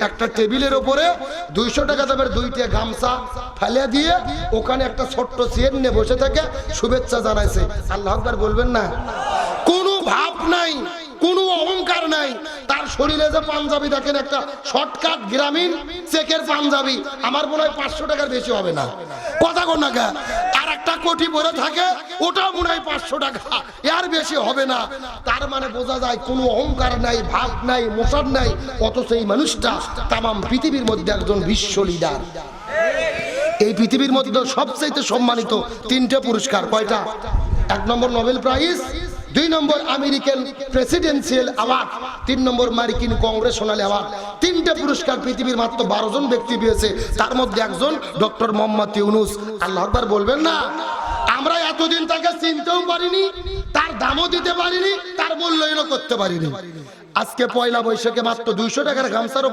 একটা টেবিলের উপরে 200 টাকা দামের দুইটা গামছা ফেলে দিয়ে ওখানে একটা ছোট্ট চেয়ার নিয়ে বসে থেকে শুভেচ্ছা জানাইছে। আল্লাহু আকবার বলবেন না? কোনো ভাব নাই, কোনো অহংকার নাই। তার শরীরে যে পাঞ্জাবি দেখেন, একটা শর্টকাট গ্রামীণ চেকের পাঞ্জাবি, আমার মনে হয় 500 টাকার বেশি হবে না। কথা কোন না? আর একটা কোটি পরে থাকে, ওটাও মনে হয় 500 টাকা, এর বেশি হবে না। তার মানে বোঝা যায় কোনো অহংকার নাই, ভাব নাই, মোশার নাই। অথচ এই মানুষটা তামাম পৃথিবীর মধ্যে একজন বিশ্ব লিডার। এই পৃথিবীর মধ্যে সবচেয়ে সম্মানিত 3টে পুরস্কার। কয়টা? 1 নম্বর নোবেল প্রাইজ, 2 নম্বর আমেরিকান প্রেসিডেন্সিয়াল অ্যাওয়ার্ড, 3 নম্বর মার্কিন কংগ্রেশনাল অ্যাওয়ার্ড। 3টে পুরস্কার পৃথিবীর মাত্র 12 জন ব্যক্তি পেয়েছে, তার মধ্যে একজন ডক্টর মোহাম্মদ ইউনূস। আল্লাহু আকবার বলবেন না? আমরা এতদিন তাকে চিনতেও পারিনি, তার দামও দিতে পারিনি, তার মূল্যায়নও করতে পারিনি। আজকে পয়লা বৈশাখে মাত্র 200 টাকার গামছার